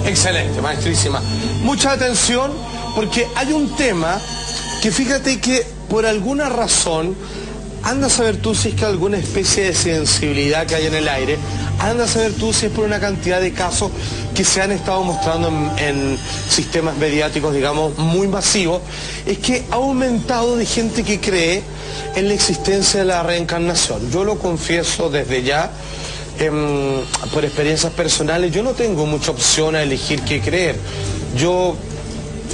Excelente, maestrísima. Mucha atención, porque hay un tema que fíjate que por alguna razón, anda a saber tú si es que alguna especie de sensibilidad que hay en el aire, anda a saber tú si es por una cantidad de casos que se han estado mostrando en sistemas mediáticos, digamos, muy masivos, es que ha aumentado de gente que cree en la existencia de la reencarnación. Yo lo confieso desde ya, por experiencias personales, yo no tengo mucha opción a elegir qué creer. Yo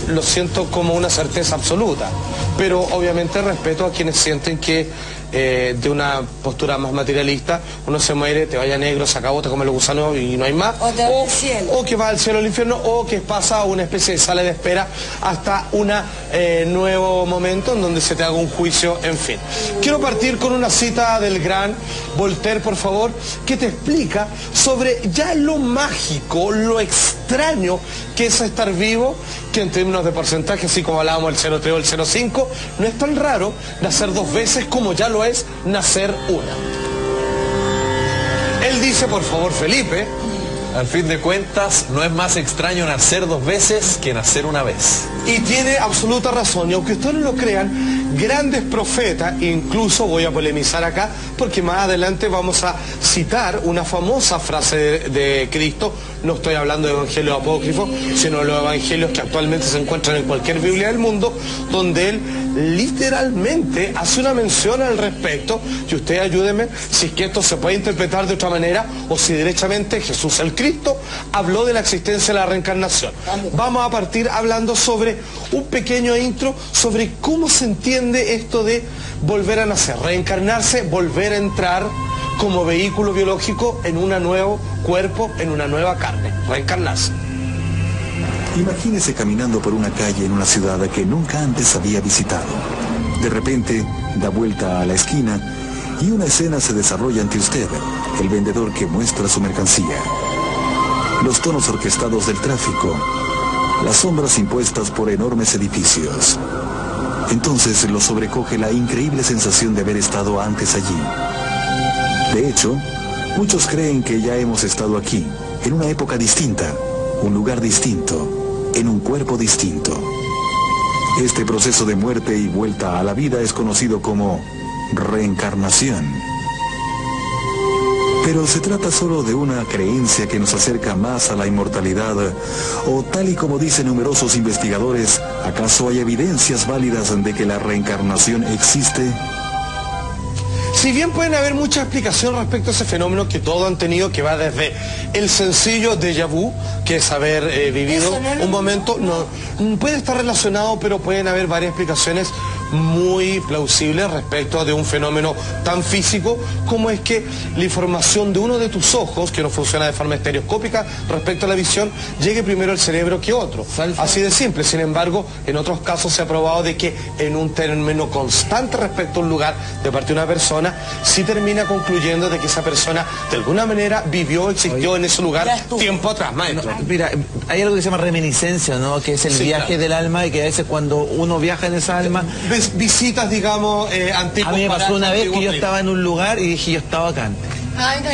lo siento como una certeza absoluta, pero obviamente respeto a quienes sienten que de una postura más materialista, uno se muere, te vaya negro, se acabó, te come los gusanos y no hay más, o te va al cielo, o que va al cielo o al infierno, o que pasa a una especie de sala de espera hasta un nuevo momento en donde se te haga un juicio, en fin. Quiero partir con una cita del gran Voltaire, por favor, que te explica sobre ya lo mágico, lo extraño que es estar vivo, que en términos de porcentaje, así como hablábamos del 0,3 o el 0,5, no es tan raro nacer dos veces como ya lo es nacer una. Él dice, por favor, Felipe, al fin de cuentas, no es más extraño nacer dos veces que nacer una vez. y tiene absoluta razón, y aunque ustedes no lo crean, grandes profetas, incluso voy a polemizar acá, porque más adelante vamos a citar una famosa frase de Cristo. No estoy hablando de evangelios apócrifos, sino de los evangelios que actualmente se encuentran en cualquier Biblia del mundo, donde él literalmente hace una mención al respecto, y usted ayúdeme si es que esto se puede interpretar de otra manera, o si derechamente Jesús el Cristo habló de la existencia de la reencarnación. Vamos a partir hablando sobre un pequeño intro sobre cómo se entiende esto de volver a nacer, reencarnarse, volver a entrar como vehículo biológico en un nuevo cuerpo, en una nueva carne, reencarnarse. Imagínese caminando por una calle en una ciudad que nunca antes había visitado. De repente, da vuelta a la esquina y una escena se desarrolla ante usted, el vendedor que muestra su mercancía. Los tonos orquestados del tráfico, las sombras impuestas por enormes edificios. Entonces lo sobrecoge la increíble sensación de haber estado antes allí. De hecho, muchos creen que ya hemos estado aquí, en una época distinta, un lugar distinto, en un cuerpo distinto. Este proceso de muerte y vuelta a la vida es conocido como reencarnación. Pero ¿se trata solo de una creencia que nos acerca más a la inmortalidad? ¿O tal y como dicen numerosos investigadores, acaso hay evidencias válidas de que la reencarnación existe? Si bien pueden haber muchas explicaciones respecto a ese fenómeno que todos han tenido, que va desde el sencillo déjà vu, que es haber vivido un momento, no puede estar relacionado, pero pueden haber varias explicaciones muy plausibles respecto de un fenómeno tan físico como es que la información de uno de tus ojos, que no funciona de forma estereoscópica respecto a la visión, llegue primero al cerebro que otro. Así de simple. Sin embargo, en otros casos se ha probado de que en un término constante respecto a un lugar de parte de una persona, sí termina concluyendo de que esa persona de alguna manera vivió, existió en ese lugar tiempo atrás, maestro. No, mira, hay algo que se llama reminiscencia, ¿no? Que es el viaje del alma, y que a veces cuando uno viaja en esa alma... Visitas, digamos, antiguas. A mí me pasó una vez que yo estaba en un lugar y dije, yo estaba acá antes.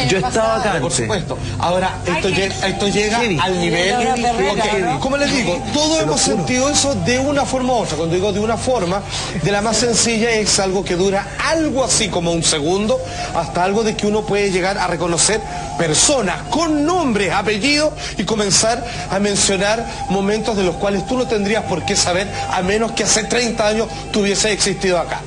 Yo estaba acá antes. Por supuesto. Ahora, esto llega al nivel... Como les digo, todos hemos sentido eso de una forma u otra. Cuando digo de una forma, de la más sencilla, es algo que dura algo así como un segundo, hasta algo de que uno puede llegar a reconocer personas con nombres, apellidos, y comenzar a mencionar momentos de los cuales tú no tendrías por qué saber, a menos que hace 30 años tuviese existido acá.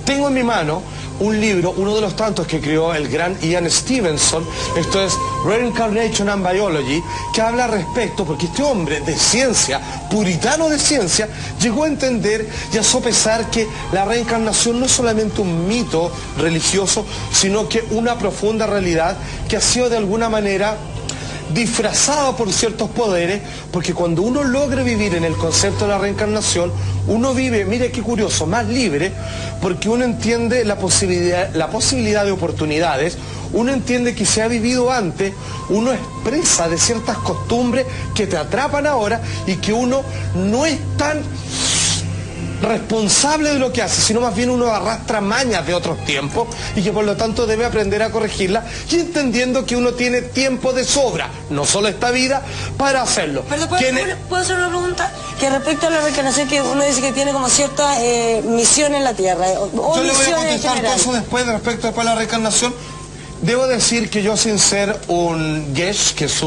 Tengo en mi mano un libro, uno de los tantos que creó el gran Ian Stevenson, esto es Reincarnation and Biology, que habla respecto, porque este hombre de ciencia, puritano de ciencia, llegó a entender y a sopesar que la reencarnación no es solamente un mito religioso, sino que una profunda realidad que ha sido de alguna manera disfrazado por ciertos poderes, porque cuando uno logra vivir en el concepto de la reencarnación, uno vive, mire qué curioso, más libre, porque uno entiende la posibilidad de oportunidades, uno entiende que se ha vivido antes, uno expresa de ciertas costumbres que te atrapan ahora y que uno no es tan responsable de lo que hace, sino más bien uno arrastra mañas de otros tiempos y que por lo tanto debe aprender a corregirla y entendiendo que uno tiene tiempo de sobra, no solo esta vida, para hacerlo. Pero ¿puedo hacer una pregunta? Que respecto a la reencarnación, que uno dice que tiene como cierta misión en la Tierra. Yo le voy a contestar todo eso después de la reencarnación. Debo decir que yo, sin ser un gesh, que es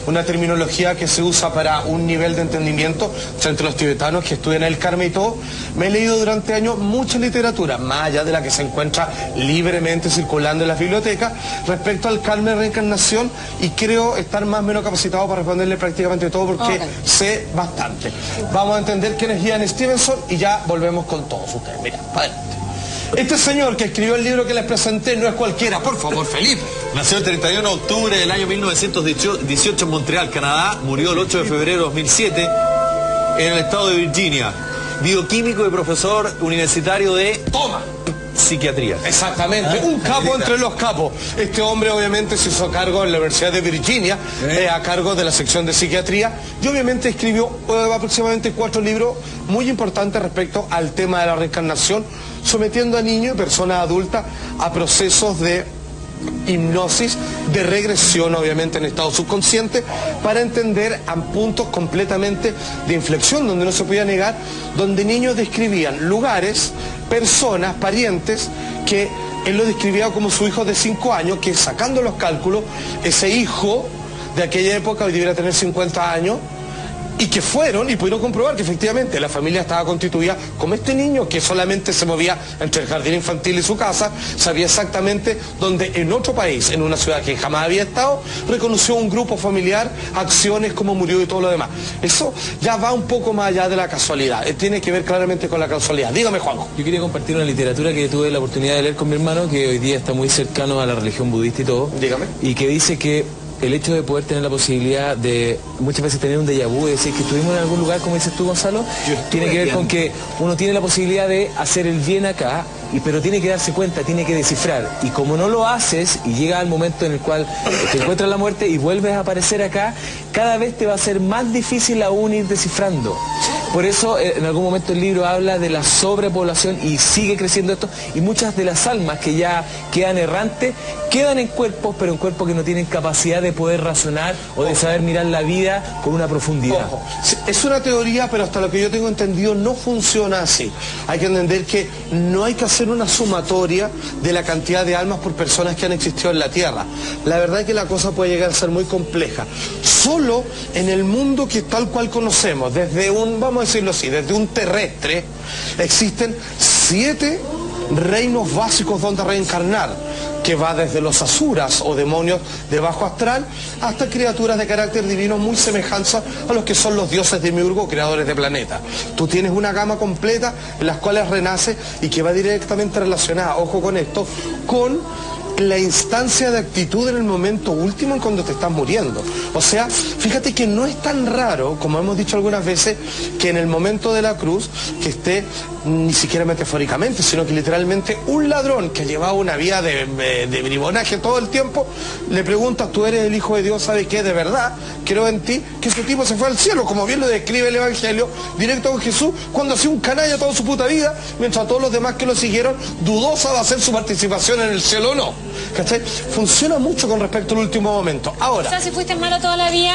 una terminología que se usa para un nivel de entendimiento entre los tibetanos que estudian el karma y todo, me he leído durante años mucha literatura, más allá de la que se encuentra libremente circulando en las bibliotecas, respecto al karma y reencarnación, y creo estar más o menos capacitado para responderle prácticamente todo porque sé bastante. Vamos a entender quién es Ian Stevenson y ya volvemos con todos ustedes. Mira, para adelante. Este señor que escribió el libro que les presenté no es cualquiera, por favor, Felipe. Nació el 31 de octubre del año 1918 en Montreal, Canadá. Murió el 8 de febrero de 2007 en el estado de Virginia. Bioquímico y profesor universitario de psiquiatría. Exactamente, un capo entre los capos. Este hombre obviamente se hizo cargo en la Universidad de Virginia, a cargo de la sección de psiquiatría, y obviamente escribió aproximadamente 4 libros muy importantes respecto al tema de la reencarnación, sometiendo a niños y personas adultas a procesos de hipnosis, de regresión obviamente en estado subconsciente, para entender a puntos completamente de inflexión donde no se podía negar, donde niños describían lugares, personas, parientes, que él lo describía como su hijo de 5 años, que sacando los cálculos, ese hijo de aquella época hoy debería tener 50 años, y que fueron y pudieron comprobar que efectivamente la familia estaba constituida como este niño que solamente se movía entre el jardín infantil y su casa, sabía exactamente dónde en otro país, en una ciudad que jamás había estado, reconoció un grupo familiar, acciones, cómo murió y todo lo demás. Eso ya va un poco más allá de la casualidad, tiene que ver claramente con la casualidad. Dígame, Juanjo. Yo quería compartir una literatura que tuve la oportunidad de leer con mi hermano, que hoy día está muy cercano a la religión budista y todo. Dígame. Y que dice que el hecho de poder tener la posibilidad de muchas veces tener un déjà vu y decir que estuvimos en algún lugar, como dices tú, Gonzalo, tiene que ver con que uno tiene la posibilidad de hacer el bien acá, pero tiene que darse cuenta, tiene que descifrar. Y como no lo haces y llega el momento en el cual te encuentras la muerte y vuelves a aparecer acá, cada vez te va a ser más difícil aún ir descifrando. Por eso en algún momento el libro habla de la sobrepoblación y sigue creciendo esto, y muchas de las almas que ya quedan errantes quedan en cuerpos, pero en cuerpos que no tienen capacidad de poder razonar o de saber mirar la vida con una profundidad. Ojo. Es una teoría, pero hasta lo que yo tengo entendido no funciona así. Hay que entender que no hay que hacer una sumatoria de la cantidad de almas por personas que han existido en la Tierra. La verdad es que la cosa puede llegar a ser muy compleja. Solo en el mundo que tal cual conocemos, desde un, vamos a decirlo así, desde un terrestre, existen 7 reinos básicos donde reencarnar, que va desde los asuras o demonios de bajo astral hasta criaturas de carácter divino muy semejantes a los que son los dioses de Miurgo, creadores de planetas. Tú tienes una gama completa en las cuales renace y que va directamente relacionada, ojo con esto, con la instancia de actitud en el momento último en cuando te estás muriendo. O sea, fíjate que no es tan raro, como hemos dicho algunas veces, que en el momento de la cruz, que esté ni siquiera metafóricamente, sino que literalmente un ladrón que llevaba una vida de bribonaje todo el tiempo, le preguntas, tú eres el Hijo de Dios, ¿sabes qué? De verdad, creo en ti, que ese tipo se fue al cielo, como bien lo describe el Evangelio, directo con Jesús, cuando hacía un canalla toda su puta vida, mientras todos los demás que lo siguieron, dudosa de hacer su participación en el cielo o no. ¿Cachai? Funciona mucho con respecto al último momento. Ahora, o sea, si fuiste malo toda la vida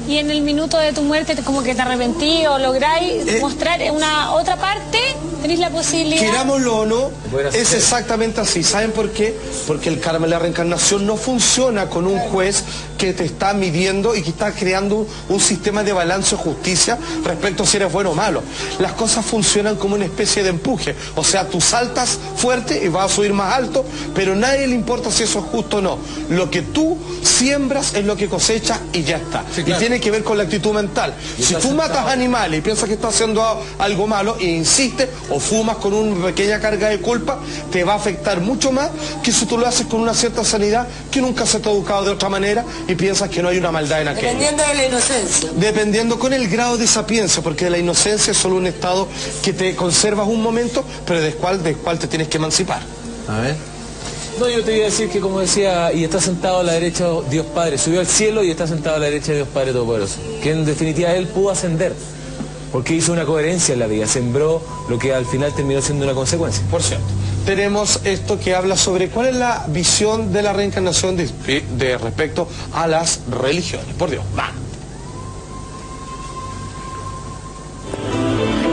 y en el minuto de tu muerte como que te arrepentí o lográis mostrar una otra parte, tenéis la posibilidad. Querámoslo o no, es exactamente así. ¿Saben por qué? Porque el karma y la reencarnación no funciona con un juez que te está midiendo y que está creando un sistema de balance o justicia respecto a si eres bueno o malo. Las cosas funcionan como una especie de empuje. O sea, tú saltas fuerte y vas a subir más alto, pero a nadie le importa si eso es justo o no. Lo que tú siembras es lo que cosechas y ya está. Sí, claro. Y tiene que ver con la actitud mental. Si tú matas animales y piensas que estás haciendo algo malo e insistes o fumas con una pequeña carga de culpa, te va a afectar mucho más que si tú lo haces con una cierta sanidad que nunca se te ha educado de otra manera y piensas que no hay una maldad en aquello. Dependiendo de la inocencia. Dependiendo con el grado de sapiencia, porque la inocencia es solo un estado que te conservas un momento, pero del cual te tienes que emancipar. A ver. No, yo te iba a decir que, como decía, y está sentado a la derecha Dios Padre, subió al cielo y está sentado a la derecha de Dios Padre Todopoderoso, que en definitiva él pudo ascender. porque hizo una coherencia en la vida, sembró lo que al final terminó siendo una consecuencia. Por cierto, tenemos esto que habla sobre cuál es la visión de la reencarnación de respecto a las religiones. Por Dios, va.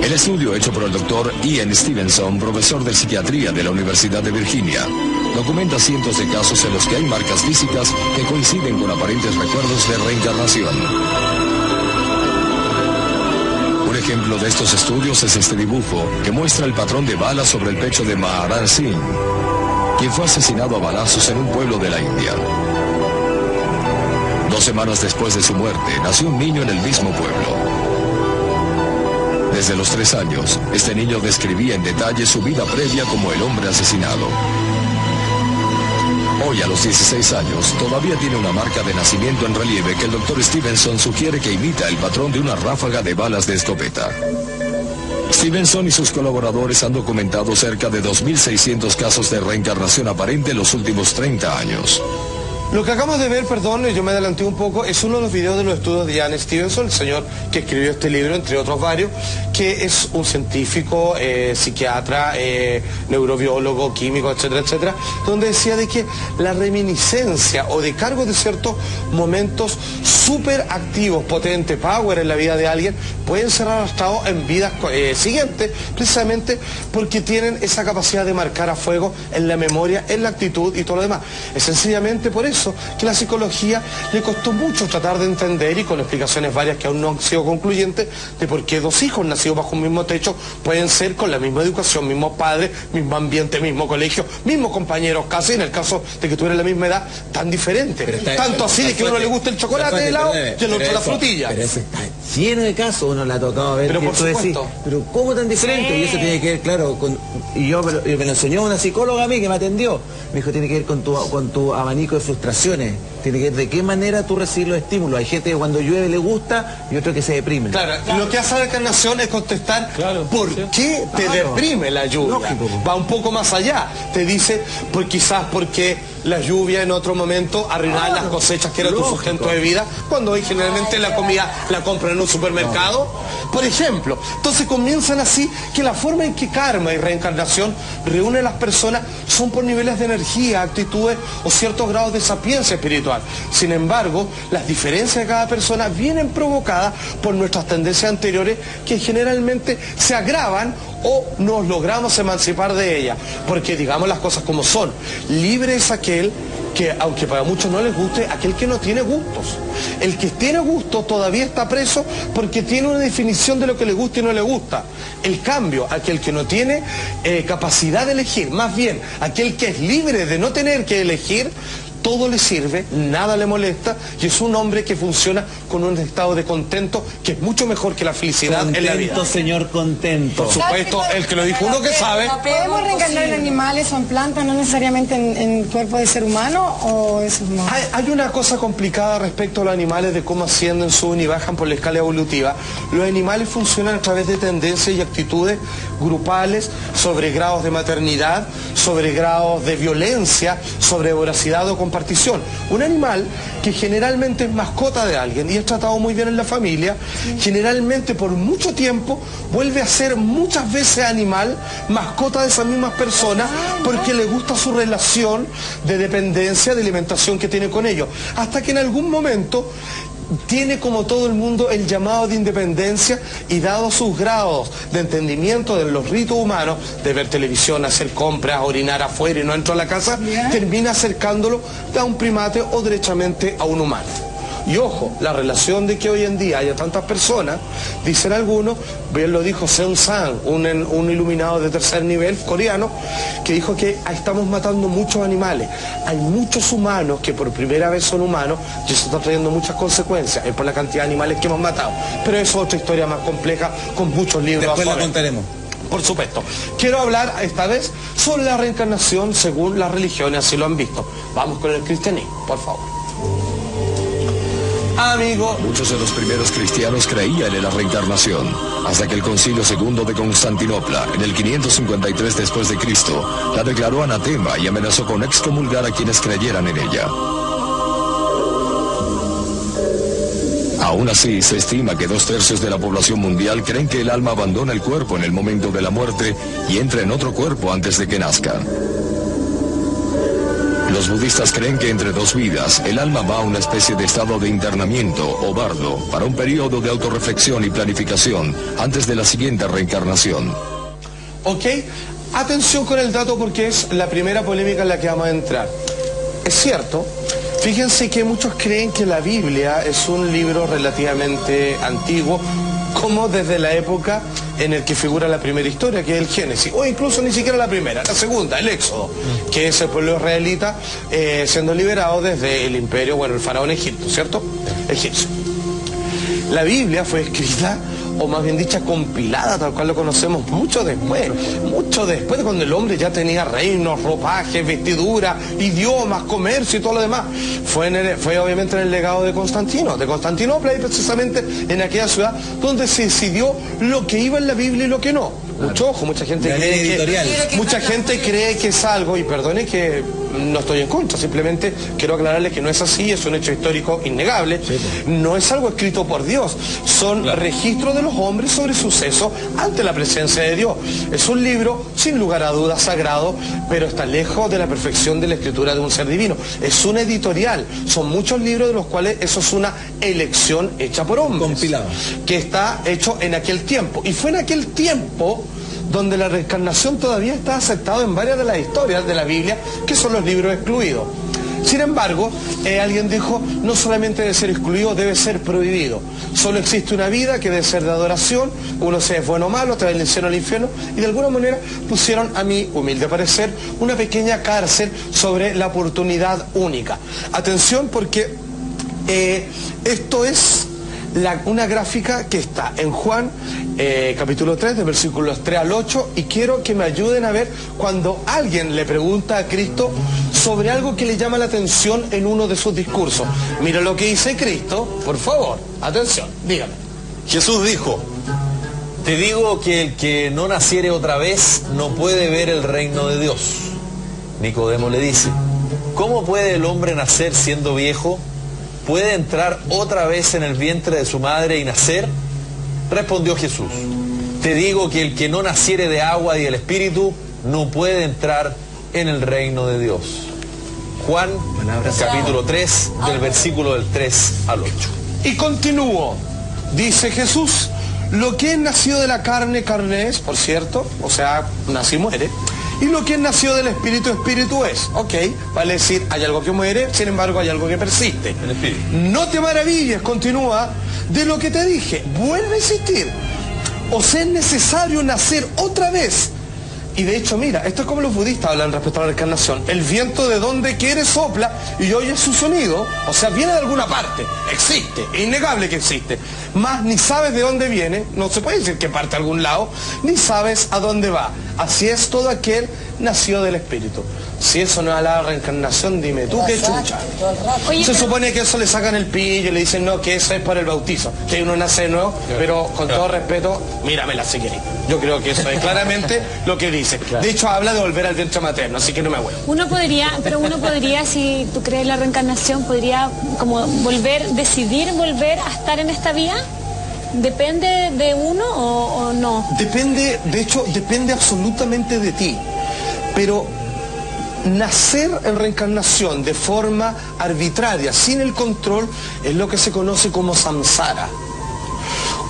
El estudio hecho por el doctor Ian Stevenson, profesor de psiquiatría de la Universidad de Virginia, documenta cientos de casos en los que hay marcas físicas que coinciden con aparentes recuerdos de reencarnación. Un ejemplo de estos estudios es este dibujo que muestra el patrón de balas sobre el pecho de Maharan Singh, quien fue asesinado a balazos en un pueblo de la India. 2 semanas después de su muerte, nació un niño en el mismo pueblo. Desde los 3 años, este niño describía en detalle su vida previa como el hombre asesinado. Hoy, a los 16 años, todavía tiene una marca de nacimiento en relieve que el doctor Stevenson sugiere que imita el patrón de una ráfaga de balas de escopeta. Stevenson y sus colaboradores han documentado cerca de 2.600 casos de reencarnación aparente en los últimos 30 años. Lo que acabamos de ver, perdón, yo me adelanté un poco, es uno de los videos de los estudios de Ian Stevenson, el señor que escribió este libro, entre otros varios, que es un científico, psiquiatra, neurobiólogo, químico, etcétera, etcétera, donde decía de que la reminiscencia o de cargo de ciertos momentos súper activos, potentes, power en la vida de alguien, pueden ser arrastrados en vidas siguientes, precisamente porque tienen esa capacidad de marcar a fuego en la memoria, en la actitud y todo lo demás. Es sencillamente por eso que la psicología le costó mucho tratar de entender, y con explicaciones varias que aún no han sido concluyentes, de por qué 2 hijos nacidos bajo un mismo techo pueden ser con la misma educación, mismos padres, mismo ambiente, mismo colegio, mismos compañeros casi, en el caso de que tuvieran la misma edad, tan diferente. Tanto así de que a uno le gusta el chocolate de helado y al otro la frutilla. Pero eso está lleno de casos, uno le ha tocado ver. Pero por supuesto. Pero ¿cómo tan diferente? Sí. Y eso tiene que ver, claro, y me lo enseñó una psicóloga a mí que me atendió. Me dijo, tiene que ver con tu abanico de frustraciones. Tiene que ver de qué manera tú recibes los estímulos. Hay gente que cuando llueve le gusta y otro que se deprime. Claro, lo que hace la reencarnación es contestar por qué te deprime la lluvia. Lógico. Va un poco más allá. Te dice, pues quizás porque la lluvia en otro momento arruinaba las cosechas que era tu sustento de vida, cuando hoy generalmente la comida la compran en un supermercado, por ejemplo. Entonces comienzan así que la forma en que karma y reencarnación reúne a las personas son por niveles de energía, actitudes o ciertos grados de sapiencia espiritual. Sin embargo, las diferencias de cada persona vienen provocadas por nuestras tendencias anteriores, que generalmente se agravan o nos logramos emancipar de ellas, porque digamos las cosas como son. Libre es aquel que, aunque para muchos no les guste, aquel que no tiene gustos. El que tiene gustos todavía está preso porque tiene una definición de lo que le gusta y no le gusta. El cambio, aquel que no tiene capacidad de elegir, más bien aquel que es libre de no tener que elegir, todo le sirve, nada le molesta, y es un hombre que funciona con un estado de contento que es mucho mejor que la felicidad en la vida. Contento, señor, contento. Por supuesto, el que lo dijo uno que sabe. ¿Podemos reencarnar en animales o en plantas, no necesariamente en cuerpo de ser humano, o eso no? Hay una cosa complicada respecto a los animales, de cómo ascienden, suben y bajan por la escala evolutiva. Los animales funcionan a través de tendencias y actitudes grupales, sobre grados de maternidad, sobre grados de violencia, sobre voracidad o compartición. Un animal que generalmente es mascota de alguien y es tratado muy bien en la familia, generalmente por mucho tiempo vuelve a ser muchas veces animal, mascota de esas mismas personas, porque le gusta su relación de dependencia, de alimentación que tiene con ellos, hasta que en algún momento tiene, como todo el mundo, el llamado de independencia, y dado sus grados de entendimiento de los ritos humanos, de ver televisión, hacer compras, orinar afuera y no entrar a la casa, termina acercándolo a un primate o derechamente a un humano. Y ojo, la relación de que hoy en día haya tantas personas, dicen algunos, bien lo dijo Seung San, un iluminado de tercer nivel coreano, que dijo que estamos matando muchos animales. Hay muchos humanos que por primera vez son humanos, y eso está trayendo muchas consecuencias, por la cantidad de animales que hemos matado. Pero eso es otra historia más compleja, con muchos libros. Después la contaremos. Por supuesto. Quiero hablar esta vez sobre la reencarnación según las religiones, así lo han visto. Vamos con el cristianismo, por favor. Amigo. Muchos de los primeros cristianos creían en la reencarnación, hasta que el Concilio II de Constantinopla, en el 553 después de Cristo, la declaró anatema y amenazó con excomulgar a quienes creyeran en ella. Aún así, se estima que 2/3 de la población mundial creen que el alma abandona el cuerpo en el momento de la muerte y entra en otro cuerpo antes de que nazca. Los budistas creen que entre dos vidas, el alma va a una especie de estado de internamiento o bardo para un periodo de autorreflexión y planificación antes de la siguiente reencarnación. ¿Ok? Atención con el dato porque es la primera polémica en la que vamos a entrar. Es cierto, fíjense que muchos creen que la Biblia es un libro relativamente antiguo, como desde la época en el que figura la primera historia, que es el Génesis, o incluso ni siquiera la primera, la segunda, el Éxodo, que es el pueblo israelita siendo liberado desde el imperio, bueno, el faraón Egipto, ¿cierto? Egipcio. La Biblia fue escrita, o más bien dicha, compilada, tal cual lo conocemos, mucho después de cuando el hombre ya tenía reinos, ropajes, vestiduras, idiomas, comercio y todo lo demás. Fue obviamente en el legado de Constantino, de Constantinopla, y precisamente en aquella ciudad donde se decidió lo que iba en la Biblia y lo que no. Mucho ojo, mucha gente cree que es algo, y perdone que no estoy en contra, simplemente quiero aclararles que no es así, es un hecho histórico innegable, no es algo escrito por Dios, son registros de los hombres sobre sucesos ante la presencia de Dios. Es un libro, sin lugar a dudas, sagrado, pero está lejos de la perfección de la escritura de un ser divino. Es una editorial, son muchos libros de los cuales eso es una elección hecha por hombres. Compilado. Que está hecho en aquel tiempo. Y fue en aquel tiempo donde la reencarnación todavía está aceptada en varias de las historias de la Biblia, que son los libros excluidos. Sin embargo, alguien dijo, no solamente debe ser excluido, debe ser prohibido. Solo existe una vida que debe ser de adoración, uno sea bueno o malo, te va del cielo al infierno, y de alguna manera pusieron, a mi humilde parecer, una pequeña cárcel sobre la oportunidad única. Atención porque esto es una gráfica que está en Juan capítulo 3, de versículos 3 al 8, y quiero que me ayuden a ver cuando alguien le pregunta a Cristo sobre algo que le llama la atención en uno de sus discursos. Mira lo que dice Cristo, por favor, atención, dígame. Jesús dijo, te digo que el que no naciere otra vez no puede ver el reino de Dios. Nicodemo le dice, ¿cómo puede el hombre nacer siendo viejo? ¿Puede entrar otra vez en el vientre de su madre y nacer? Respondió Jesús, te digo que el que no naciere de agua y del Espíritu no puede entrar en el reino de Dios. Juan, capítulo 3, del versículo del 3 al 8. Y continúo, dice Jesús, lo que es nacido de la carne, carne es, por cierto, o sea, nace y muere. Y lo que es nacido del Espíritu, Espíritu es. Ok, vale decir, hay algo que muere, sin embargo hay algo que persiste. El Espíritu. No te maravilles, continúa, de lo que te dije, vuelve a existir. O sea, es necesario nacer otra vez. Y de hecho, mira, esto es como los budistas hablan respecto a la reencarnación. El viento de donde quiere sopla y oyes su sonido, o sea, viene de alguna parte, existe, es innegable que existe. Más ni sabes de dónde viene, no se puede decir que parte de algún lado, ni sabes a dónde va. Así es todo aquel nacido del Espíritu. Si eso no es la reencarnación, dime tú qué chucha. Oye, Se supone que eso le sacan el pillo y le dicen no, que eso es para el bautizo, que uno nace de nuevo, pero con todo respeto, míramela si queréis. Yo creo que eso es claramente lo que dice. De hecho habla de volver al vientre materno, así que no me huevo. uno podría, si tú crees en la reencarnación, podría como decidir volver a estar en esta vida. ¿Depende de uno o no? Depende, de hecho, depende absolutamente de ti. Pero nacer en reencarnación de forma arbitraria, sin el control, es lo que se conoce como samsara.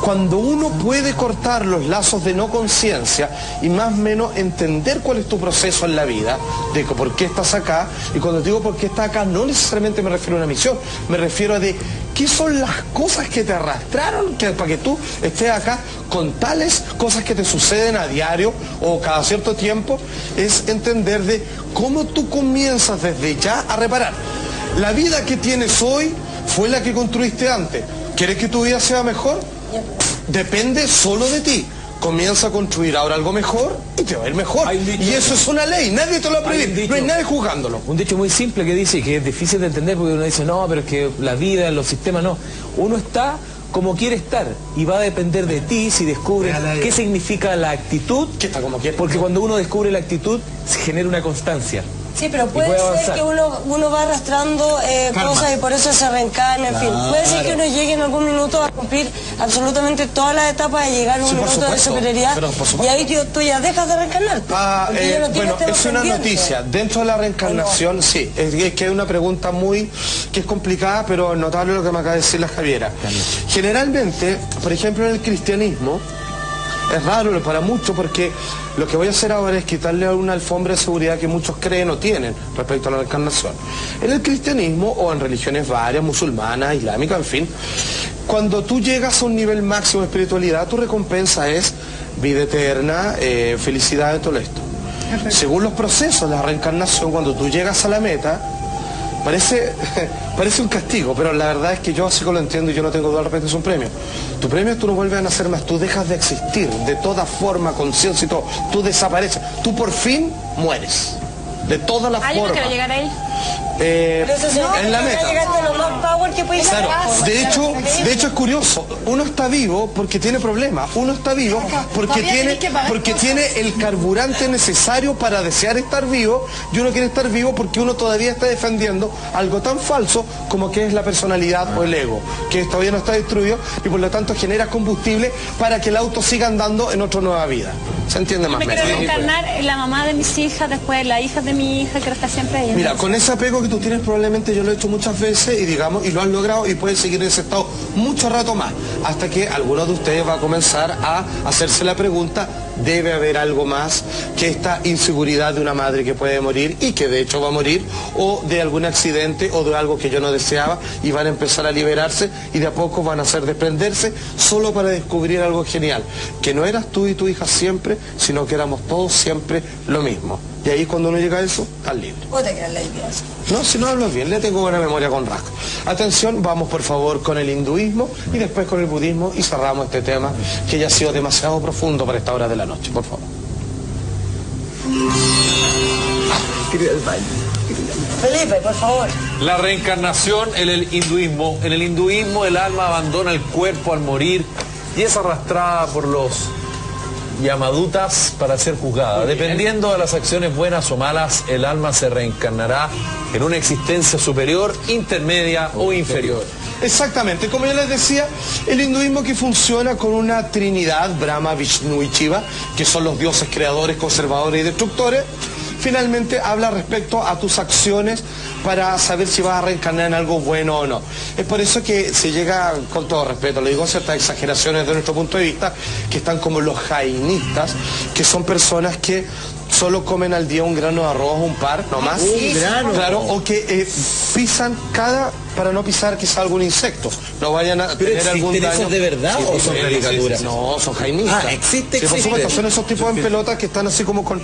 Cuando uno puede cortar los lazos de no conciencia y más o menos entender cuál es tu proceso en la vida, de por qué estás acá, y cuando digo por qué estás acá, no necesariamente me refiero a una misión, me refiero a de qué son las cosas que te arrastraron para que tú estés acá, con tales cosas que te suceden a diario o cada cierto tiempo, es entender de cómo tú comienzas desde ya a reparar. La vida que tienes hoy fue la que construiste antes. ¿Quieres que tu vida sea mejor? Depende solo de ti. Comienza a construir ahora algo mejor y te va a ir mejor. Y eso es una ley, nadie te lo va a prohibir, no hay nadie juzgándolo. Un dicho muy simple que dice, que es difícil de entender porque uno dice, no, pero es que la vida, los sistemas, no. Uno está como quiere estar y va a depender de ti si descubres qué significa la actitud, que está como quiere. porque cuando uno descubre la actitud se genera una constancia. Sí, pero puede ser que uno va arrastrando cosas y por eso se reencarna, en fin. Puede ser que uno llegue en algún minuto a cumplir absolutamente todas las etapas de llegar a un minuto de superioridad y ahí tú ya dejas de reencarnar. Bueno, es una noticia. Dentro de la reencarnación, sí, es que es una pregunta que es complicada, pero notable lo que me acaba de decir la Javiera. Generalmente, por ejemplo, en el cristianismo, es raro para muchos porque lo que voy a hacer ahora es quitarle una alfombra de seguridad que muchos creen o tienen respecto a la reencarnación. En el cristianismo o en religiones varias, musulmanas, islámicas, en fin, cuando tú llegas a un nivel máximo de espiritualidad, tu recompensa es vida eterna, felicidad y todo esto. Según los procesos de la reencarnación, cuando tú llegas a la meta, parece un castigo, pero la verdad es que yo así que lo entiendo y yo no tengo duda al respecto, es un premio. Tu premio es tú no vuelves a nacer más, tú dejas de existir de toda forma, conciencia y todo, tú desapareces, tú por fin mueres, de todas las formas. Yo no quiero llegar ahí. En la meta. Claro, de hecho es curioso, uno está vivo porque tiene problemas, uno está vivo porque tiene el carburante necesario para desear estar vivo, y uno quiere estar vivo porque uno todavía está defendiendo algo tan falso como que es la personalidad o el ego, que todavía no está destruido y por lo tanto genera combustible para que el auto siga andando en otra nueva vida. ¿Se entiende más? Me quiero reencarnar en la mamá de mis hijas, después la hija de mi hija, quiero estar siempre ahí. Mira, con ese apego que tú tienes probablemente yo lo he hecho muchas veces y lo has logrado y puedes seguir en ese estado mucho rato más, hasta que alguno de ustedes va a comenzar a hacerse la pregunta, debe haber algo más que esta inseguridad de una madre que puede morir y que de hecho va a morir, o de algún accidente o de algo que yo no deseaba, y van a empezar a liberarse y de a poco van a hacer desprenderse solo para descubrir algo genial, que no eras tú y tu hija siempre, sino que éramos todos siempre lo mismo. Y ahí cuando uno llega a eso, estás libre. ¿Vos te crees la idea? No, si no hablo bien, le tengo buena memoria con rasgo. Atención, vamos por favor con el hinduismo y después con el budismo y cerramos este tema que ya ha sido demasiado profundo para esta hora de la noche, por favor. Felipe, por favor. La reencarnación en el hinduismo. En el hinduismo el alma abandona el cuerpo al morir y es arrastrada por los Yamadutas para ser juzgada. Dependiendo de las acciones buenas o malas, el alma se reencarnará en una existencia superior, intermedia o inferior. Exactamente, como yo les decía, el hinduismo que funciona con una trinidad, Brahma, Vishnu y Shiva, que son los dioses creadores, conservadores y destructores, finalmente habla respecto a tus acciones para saber si vas a reencarnar en algo bueno o no. Es por eso que se llega, con todo respeto, le digo ciertas exageraciones de nuestro punto de vista, que están como los jainistas, que son personas que solo comen al día un grano de arroz, un par, no más. Un grano. Claro, o que pisan para no pisar quizá algún insecto, no vayan a tener algún daño. ¿Esos de verdad o son caricaturas? No, son jainistas. Existe. Por supuesto, son esos tipos en pelotas que están así como con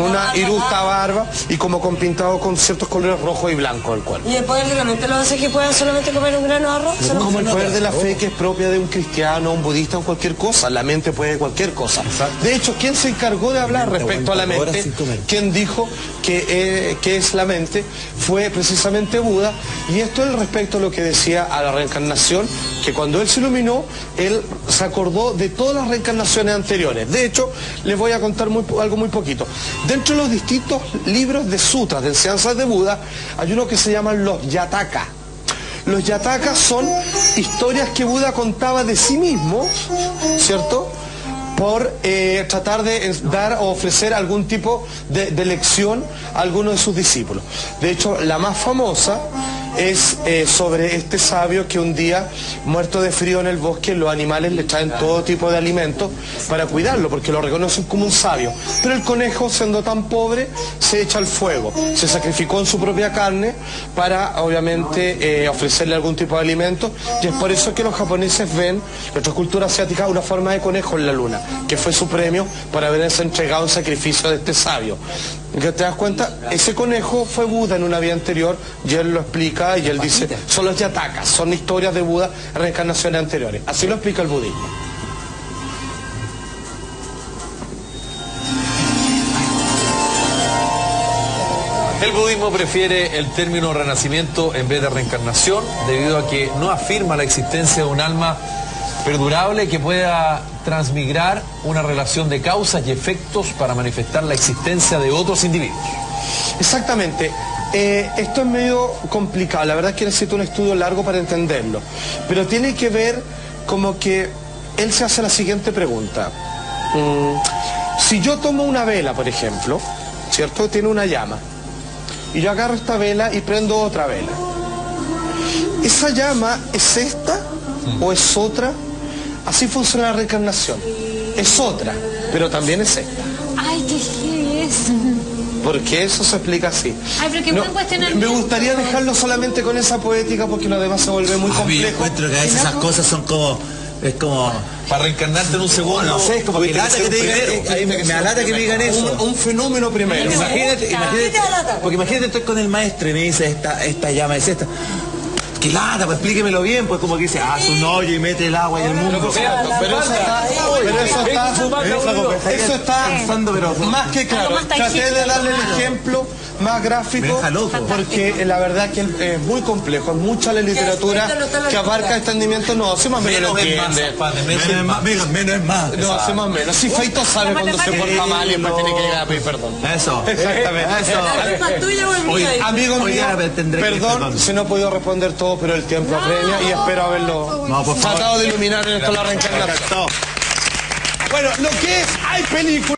una irusta barba y como con pintado con ciertos colores rojo y blanco el cuerpo. ¿Y el poder de la mente lo hace que puedan solamente comer un grano de arroz? Como el poder de la fe que es propia de un cristiano, un budista o cualquier cosa. La mente puede cualquier cosa. De hecho, ¿quién se encargó de hablar respecto a la mente? ¿Quién dijo que es la mente? Fue precisamente Buda, y esto es respecto a lo que decía a la reencarnación, que cuando él se iluminó, él se acordó de todas las reencarnaciones anteriores. De hecho, les voy a contar algo muy poquito. Dentro de los distintos libros de sutras, de enseñanzas de Buda, hay uno que se llaman los Yataka. Los Yataka son historias que Buda contaba de sí mismo, ¿cierto?, por tratar de dar o ofrecer algún tipo de lección a alguno de sus discípulos. De hecho, la más famosa es sobre este sabio que un día, muerto de frío en el bosque, los animales le traen todo tipo de alimentos para cuidarlo, porque lo reconocen como un sabio. Pero el conejo, siendo tan pobre, se echa al fuego, se sacrificó en su propia carne para, obviamente, ofrecerle algún tipo de alimento, y es por eso que los japoneses ven, nuestra cultura asiática, una forma de conejo en la luna, que fue su premio por haberse entregado un sacrificio de este sabio. ¿Te das cuenta? Ese conejo fue Buda en una vida anterior, y él lo explica, y él dice, son los Yatakas, son historias de Buda, reencarnaciones anteriores. Así lo explica el budismo. El budismo prefiere el término renacimiento en vez de reencarnación, debido a que no afirma la existencia de un alma perdurable que pueda transmigrar una relación de causas y efectos para manifestar la existencia de otros individuos. Exactamente. Esto es medio complicado, la verdad es que necesito un estudio largo para entenderlo. Pero tiene que ver como que él se hace la siguiente pregunta. Si yo tomo una vela, por ejemplo, ¿cierto? Tiene una llama. Y yo agarro esta vela y prendo otra vela. ¿Esa llama es esta o es otra? Así funciona la reencarnación. Es otra, pero también es esta. Ay, qué heavy eso. Porque eso se explica así. Ay, pero qué buen cuestionamiento. Me gustaría dejarlo solamente con esa poética porque lo demás se vuelve muy complejo. Yo encuentro que a veces esas cosas son como... Es como... Para reencarnarte en un segundo. No sé, es como que lata que te digan... Me alata que me digan eso. Un fenómeno primero. Imagínate, porque imagínate, estoy con el maestro y me dice esta llama es esta. ¡Qué lata! Pues explíquemelo bien, pues como que dice, haz un hoyo y mete el agua y el mundo. Pero eso está más que claro. Traté de darle el ejemplo más gráfico porque la verdad que es muy complejo, es mucha la literatura que abarca entendimiento. No, hace más o menos Menos es más. No, hace más o menos. Si Feito sabe cuando se porta mal y después tiene que llegar a pedir perdón. Eso. Exactamente. Amigo mío, perdón si no he podido responder todo, pero el tiempo apremia y espero haberlo tratado de iluminar en esto la reencarnación. Bueno, lo que es, hay películas.